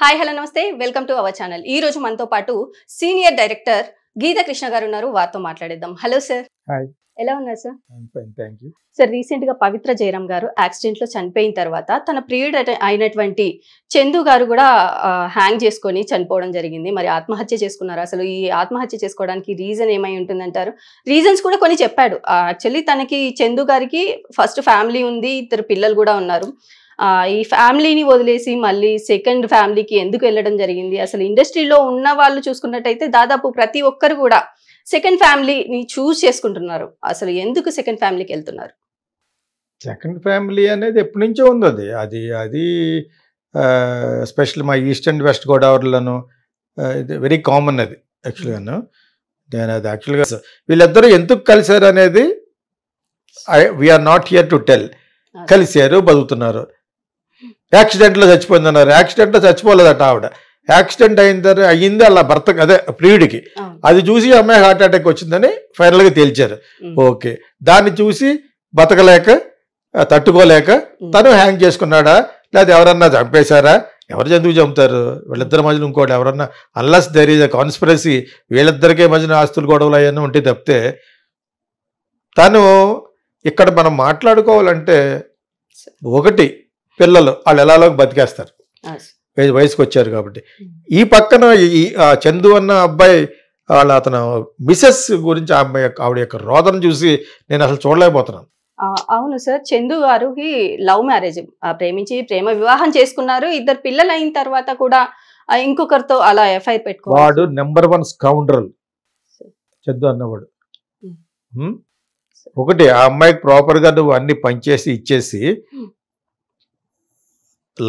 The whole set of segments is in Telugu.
హాయ్ హలో నమస్తే వెల్కమ్ టు అవర్ ఛానల్. ఈ రోజు మనతో పాటు సీనియర్ డైరెక్టర్ గీత కృష్ణ గారు ఉన్నారు. వారితో మాట్లాడేద్దాం. Hello sir. హాయ్. ఎలా ఉన్నారు sir? Thank you sir, recent గా పవిత్ర జయరామ్ గారు యాక్సిడెంట్ లో చనిపోయిన తర్వాత తన ప్రియుడు అయినటువంటి చందు గారు కూడా హ్యాంగ్ చేసుకొని చనిపోవడం జరిగింది. మరి ఆత్మహత్య చేసుకున్నారు. అసలు ఈ ఆత్మహత్య చేసుకోవడానికి రీజన్ ఏమై ఉంటుందంటారు? రీజన్స్ కూడా కొన్ని చెప్పాడు. యాక్చువల్లీ తనకి చందు గారికి ఫస్ట్ ఫ్యామిలీ ఉంది, 2 పిల్లలు కూడా ఉన్నారు. ఈ ఫ్యామిలీని వదిలేసి మళ్ళీ సెకండ్ ఫ్యామిలీకి ఎందుకు వెళ్ళడం జరిగింది? అసలు ఇండస్ట్రీలో ఉన్న వాళ్ళు చూసుకున్నట్టయితే దాదాపు ప్రతి ఒక్కరు కూడా సెకండ్ ఫ్యామిలీని చూస్ చేసుకుంటున్నారు. అసలు ఎందుకు సెకండ్ ఫ్యామిలీకి వెళ్తున్నారు? సెకండ్ ఫ్యామిలీ అనేది ఎప్పటి నుంచో ఉంది. అది అది ఎస్పెషల్లీ మా ఈస్ట్ అండ్ వెస్ట్ గోదావరిలోను ఇది వెరీ కామన్. అది యాక్చువల్గాను నేను అది యాక్చువల్గా వీళ్ళిద్దరూ ఎందుకు కలిశారు అనేది we're not here to tell. కలిశారు, బతుకుతున్నారు. యాక్సిడెంట్లో చచ్చిపోయిందన్నారు. యాక్సిడెంట్లో చచ్చిపోలేదట ఆవిడ. యాక్సిడెంట్ అయ్యింది అలా భర్త అదే ప్రియుడికి. అది చూసి అమ్మాయి హార్ట్ అటాక్ వచ్చిందని ఫైనల్గా తేల్చారు. ఓకే, దాన్ని చూసి బతకలేక తట్టుకోలేక తను హ్యాంగ్ చేసుకున్నాడా లేదా ఎవరన్నా చంపేశారా? ఎవరు ఎందుకు చంపుతారు? వీళ్ళిద్దరి మధ్యలో ఇంకోటి ఎవరన్నా unless there is a conspiracy వీళ్ళిద్దరికే మధ్యన ఆస్తులు గొడవలు అవన్నీ ఉంటే తప్పితే తను ఇక్కడ మనం మాట్లాడుకోవాలంటే ఒకటి పిల్లలు వాళ్ళు ఎలాగో బతికేస్తారు వయసుకు వచ్చారు కాబట్టి. ఈ పక్కన ఈ చందు అన్న అబ్బాయి అతను మిసెస్ గురించి ఆవిడ యొక్క రోదన చూసి నేను అసలు చూడలేకపోతున్నాను. అవును సార్, చందు గారికి లవ్ మ్యారేజ్, ప్రేమించి ప్రేమ వివాహం చేసుకున్నారు. 2 పిల్లలు అయిన తర్వాత కూడా ఇంకొకరితో అలా ఎఫ్ఐఆర్ పెట్టుకో. వాడు నెంబర్ 1 స్కౌండ్రల్ చందు అన్నవాడు. ఒకటి ఆ అమ్మాయికి ప్రాపర్గా నువ్వు అన్ని పనిచేసి ఇచ్చేసి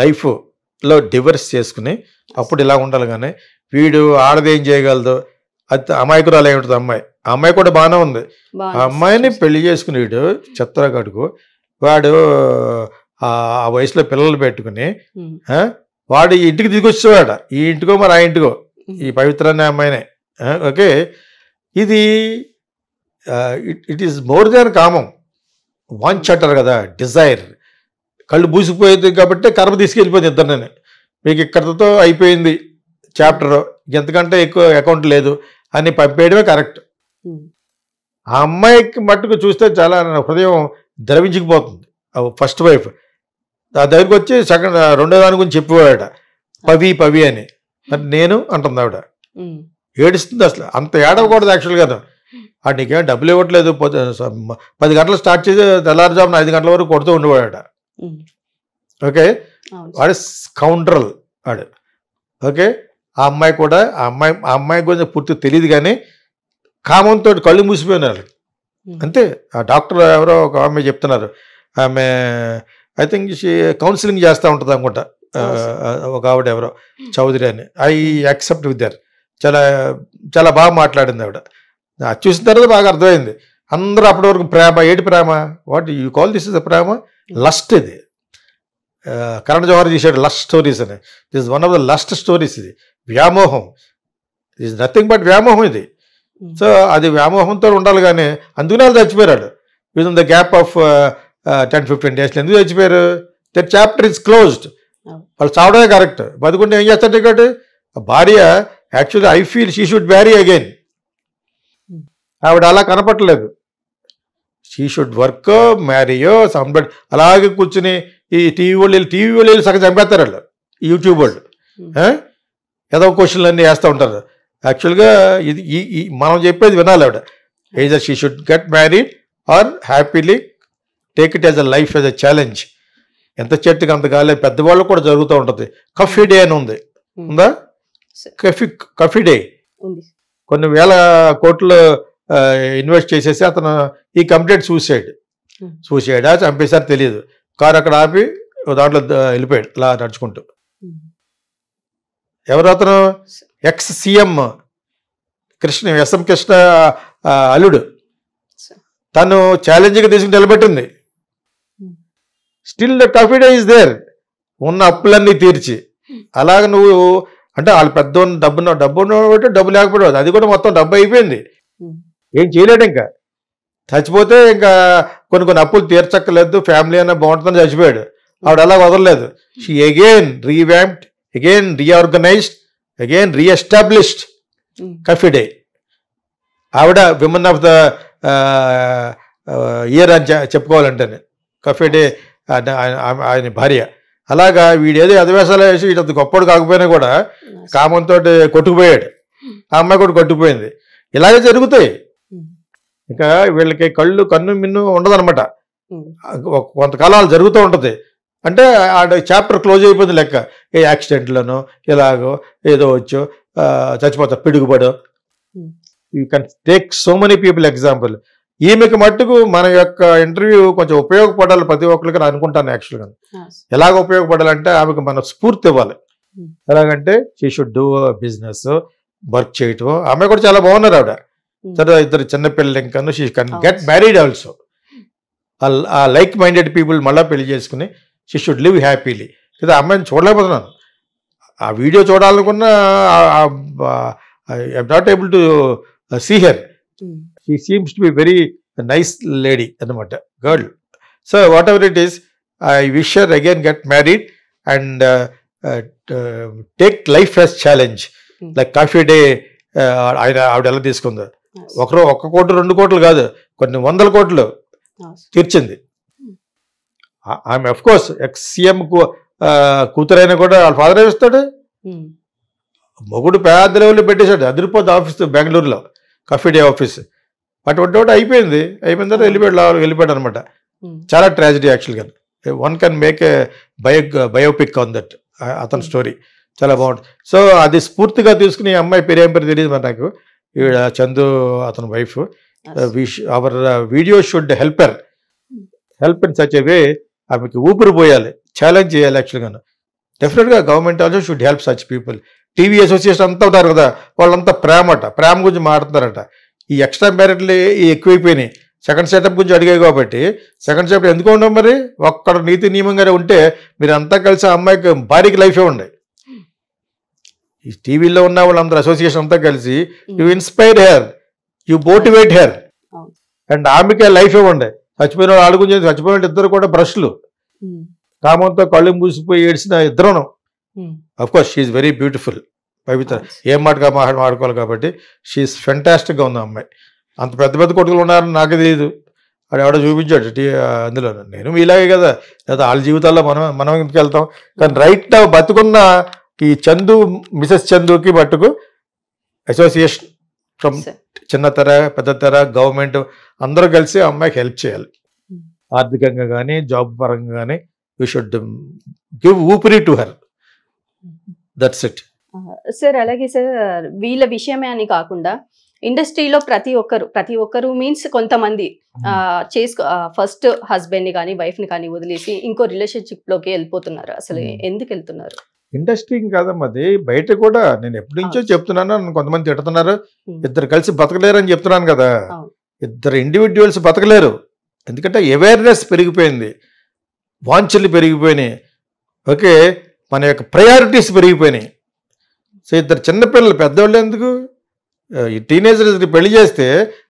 లైఫ్లో డివర్స్ చేసుకుని అప్పుడు ఇలా ఉండాలి. కానీ వీడు ఆడదేం చేయగలదు, అది అమాయకురాలు ఏమిటది అమ్మాయి. ఆ అమ్మాయి కూడా బాగానే ఉంది. ఆ అమ్మాయిని పెళ్లి చేసుకుని వీడు చెత్తరగడుకు వాడు ఆ వయసులో పిల్లలు పెట్టుకుని వాడు ఈ ఇంటికి దిగొచ్చేవాడ. ఈ ఇంటికో మరి ఆ ఇంటికో ఈ పవిత్ర అనే అమ్మాయినే. ఓకే, ఇది ఇట్ ఈస్ మోర్ దాన్ కామం. వాంచ్ అంటారు కదా, డిజైర్. కళ్ళు బూసిపోయేది కాబట్టి కర్మ తీసుకెళ్ళిపోయింది ఇద్దరిని. మీకు ఇక్కడితో అయిపోయింది చాప్టర్, ఎంతకంటే ఎక్కువ అకౌంట్ లేదు అని పంపేయడమే కరెక్ట్. ఆ అమ్మాయికి మట్టుకు చూస్తే చాలా హృదయం ద్రవించుకుపోతుంది. ఫస్ట్ వైఫ్ ఆ దగ్గరికి వచ్చి రెండో దాని గురించి చెప్పేవాడ పవి అని. మరి నేను అంటుంది ఆవిడ, ఏడుస్తుంది. అసలు అంత ఏడవకూడదు యాక్చువల్గా. ఆ నీకేం డబ్బులు ఇవ్వట్లేదు, 10 గంటలు స్టార్ట్ చేసి తెల్లారుజామున 5 గంటల వరకు కొడుతూ ఉండేవాడ. ఓకే, వాడు స్కౌండ్రల్ వాడు. ఓకే, ఆ అమ్మాయి కూడా ఆ అమ్మాయి గురించి పూర్తిగా తెలియదు కానీ కామంతో కళ్ళు మూసిపోయినారు అంతే. ఆ డాక్టర్ ఎవరో ఒక ఆమె చెప్తున్నారు, ఆమె ఐ థింక్ కౌన్సిలింగ్ చేస్తూ ఉంటుంది అనుకుంటా, ఒక ఆవిడ ఎవరో చౌదరి అని. I accept with their. చాలా చాలా బాగా మాట్లాడింది ఆవిడ. చూసిన తర్వాత బాగా అర్థమైంది. అందరూ అప్పటి వరకు ప్రేమ, ఏటి ప్రేమ, what you call this is a ప్రేమ? లస్ట్. ఇది కరణ్ జోహర్ చేశాడు లస్ట్ స్టోరీస్ అని. This one of the lust stories. ఇది వ్యామోహం. ఇస్ నథింగ్ బట్ వ్యామోహం ఇది. సో అది వ్యామోహంతో ఉండాలి. కానీ అందుకనే వాళ్ళు చచ్చిపోయాడు with in the gap of 10-15 days. ఎందుకు చచ్చిపోయారు? That chapter is closed. వాళ్ళు చావడమే కరెక్ట్. బతుకుంటే ఏం చేస్తారు టికెట్? భార్య actually I feel she should marry again. ఆవిడ అలా కనపట్టలేదు. షీ షుడ్ వర్క్, మ్యారీయో సంబడి. అలాగే కూర్చుని ఈ టీవీ వాళ్ళు సగం చంపేస్తారు వాళ్ళు, యూట్యూబ్ వాళ్ళు. ఏదో క్వశ్చన్లు అన్నీ వేస్తూ ఉంటారు. యాక్చువల్గా ఇది మనం చెప్పేది వినాలి ఆవిడ. either she should get married or happily take it as a life, as a challenge. ఎంత చెట్టుకి అంత కాలేదు. పెద్దవాళ్ళు కూడా జరుగుతూ ఉంటుంది. కఫీ డే అని ఉంది, ఉందా? కఫీ డే కొన్ని వేల కోట్లు ఇన్వెస్ట్ చేసేసి అతను ఈ కంప్లీట్ సూసైడా చంపేశారు తెలియదు. కారు అక్కడ ఆపి దాంట్లో వెళ్ళిపోయాడు ఇలా నడుచుకుంటూ. ఎవరు అతను? Ex CM Krishna, SM Krishna అల్లుడు. తను ఛాలెంజ్గా తీసుకుని నిలబెట్టింది. Still the Coffee Day is there. ఉన్న అప్పులన్నీ తీర్చి. అలాగ నువ్వు అంటే వాళ్ళు పెద్ద డబ్బు లేకపోవద్దు. అది కూడా మొత్తం డబ్బు అయిపోయింది, ఏం చేయలేడు. ఇంకా చచ్చిపోతే ఇంకా కొన్ని అప్పులు తీర్చక్కలేదు, ఫ్యామిలీ అన్న బాగుంటుందని చచ్చిపోయాడు. ఆవిడ అలా వదలలేదు. She again revamped again reorganised, again reestablished Coffee Day. ఆవిడ విమెన్ ఆఫ్ ద ఇయర్ అని చెప్పుకోవాలంటే కాఫీ డే ఆయన భార్య. అలాగా వీడేదో అధివేశాలు వేసి వీడు అంత గొప్పడు కాకపోయినా కూడా కామంతో కొట్టుకుపోయాడు, ఆ అమ్మాయి కూడా కొట్టుకుపోయింది. ఇలాగే జరుగుతాయి. ఇంకా వీళ్ళకి కన్ను మిన్ను ఉండదన్నమాట. కొంతకాలాలు జరుగుతూ ఉంటుంది. అంటే ఆ చాప్టర్ క్లోజ్ అయిపోయింది లెక్క. ఏ యాక్సిడెంట్లను ఇలాగో ఏదో వచ్చో చచ్చిపోతారు, పిడుగుపడో. You can take so many people example. ఈమెకి మట్టుకు మన యొక్క ఇంటర్వ్యూ కొంచెం ఉపయోగపడాలి ప్రతి ఒక్కరికి అని అనుకుంటాను. యాక్చువల్గా ఎలాగ ఉపయోగపడాలంటే ఆమెకు మన స్ఫూర్తి ఇవ్వాలి. ఎలాగంటే she should do business, work చేయటం. ఆమె కూడా చాలా బాగున్నారు ఆవిడ. తర్వాత ఇద్దరు చిన్నపిల్లలు ఇంకా she can get married also. ఆ లైక్ మైండెడ్ పీపుల్ మళ్ళీ పెళ్లి చేసుకుని షీ షుడ్ లివ్ హ్యాపీలీ. లేదా అమ్మాయిని చూడలేకపోతున్నాను. ఆ వీడియో చూడాలనుకున్న I'm not able to see her. She seems to be very nice lady అన్నమాట, girl. So whatever it is, I wish her again get married and take life as challenge. Like Coffee Day ఆవిడ ఎలా తీసుకుందో. ఒక్క కోటి 2 కోట్లు కాదు, కొన్ని 100 కోట్లు తీర్చింది. ఆమె అఫ్ కోర్స్ ఎక్స్-సీఎం కూతురైనా కూడా వాళ్ళ ఫాదర్ ఏమిస్తాడు. మొగుడు పెద్ద లెవెల్లో పెట్టేశాడు, అదిరిపోద్ది ఆఫీస్ బెంగళూరులో, కాఫీ డే ఆఫీస్. అటువంటి ఒకటి అయిపోయిన తర్వాత వెళ్ళిపోయాడు అనమాట. చాలా ట్రాజడీ యాక్చువల్గా. One can make a biopic on that, అతని స్టోరీ చాలా బాగుంటుంది. సో అది స్ఫూర్తిగా తీసుకుని అమ్మాయి పేరు ఏం పేరు తెలియదు మరి నాకు, ఈవిడ చందు అతని wife. Our video should help in such a way. ఆమెకి ఊపిరి పోయాలి, ఛాలెంజ్ చేయాలి. యాక్చువల్గా డెఫినెట్గా government also should help such people. TV association అంతా ఉంటారు కదా, వాళ్ళంతా ప్రేమ గురించి మాట్లాడుతున్నారట. ఈ ఎక్స్ట్రా మ్యారిట్లు ఎక్కువైపోయినాయి. సెకండ్ సెటప్ గురించి అడిగాయి కాబట్టి సెకండ్ సెటప్ ఎందుకు ఉండవు మరి? ఒక్కడ నీతి నియమంగానే ఉంటే మీరు అంతా కలిసి ఆ అమ్మాయికి భార్యకి లైఫే ఉండే. ఈ టీవీలో ఉన్న వాళ్ళందరూ అసోసియేషన్ అంతా కలిసి you inspire her, you motivate her, and ఆమెకే లైఫే ఉండే. చచ్చిపోయిన వాళ్ళు ఆడుకుని చచ్చిపోయిన వాళ్ళు ఇద్దరు కూడా బ్రష్లు, కామంతో కళ్ళు మూసిపోయి ఏడ్చిన ఇద్దరును. అఫ్కోర్స్ షీఈ్ వెరీ బ్యూటిఫుల్, పవిత్ర. ఏం మాట్లాడుకోవాలి కాబట్టి షీఈ్ ఫెంటాస్టిక్గా ఉంది అమ్మాయి. అంత పెద్ద కొడుకులు ఉన్నారని నాకు తెలియదు. అది ఎవడో చూపించాడు అందులో. నేను ఇలాగే కదా, లేదా వాళ్ళ జీవితాల్లో మనం ఇంటికి వెళ్తాం. కానీ రైట్ నా బతుకున్న ఈ చందు, మిసెస్ చందుకి మట్టుకు అసోసియేషన్ ఫ్రమ్ చిన్న తెర, పెద్ద తెర, గవర్నమెంట్ అందరూ కలిసి ఆ అమ్మాయికి హెల్ప్ చేయాలి. ఆర్థికంగా కానీ జాబ్ పరంగా కానీ యూ షుడ్ గివ్ ఊపిరి to her. That's it sir. అలాగే సార్, వీళ్ళ విషయమే అని కాకుండా ఇండస్ట్రీలో ప్రతి ఒక్కరు మీన్స్ కొంతమంది ఫస్ట్ హస్బెండ్ ని కానీ వైఫ్ ని కానీ వదిలేసి ఇంకో రిలేషన్షిప్ లోకి వెళ్ళిపోతున్నారు. అసలు ఎందుకు వెళ్తున్నారు? ఇండస్ట్రీ కాదమ్మా అది, బయట కూడా. నేను ఎప్పటి నుంచో చెప్తున్నాను, కొంతమంది తిడుతున్నారు, ఇద్దరు కలిసి బతకలేరు అని చెప్తున్నాను కదా. ఇద్దరు ఇండివిజువల్స్ బతకలేరు. ఎందుకంటే అవేర్నెస్ పెరిగిపోయింది, వాంఛలు పెరిగిపోయినాయి. ఓకే, మన యొక్క ప్రయారిటీస్ పెరిగిపోయినాయి. సో ఇద్దరు చిన్నపిల్లలు, పెద్దవాళ్ళు ఎందుకు? ఈ టీనేజర్స్ పెళ్లి చేస్తే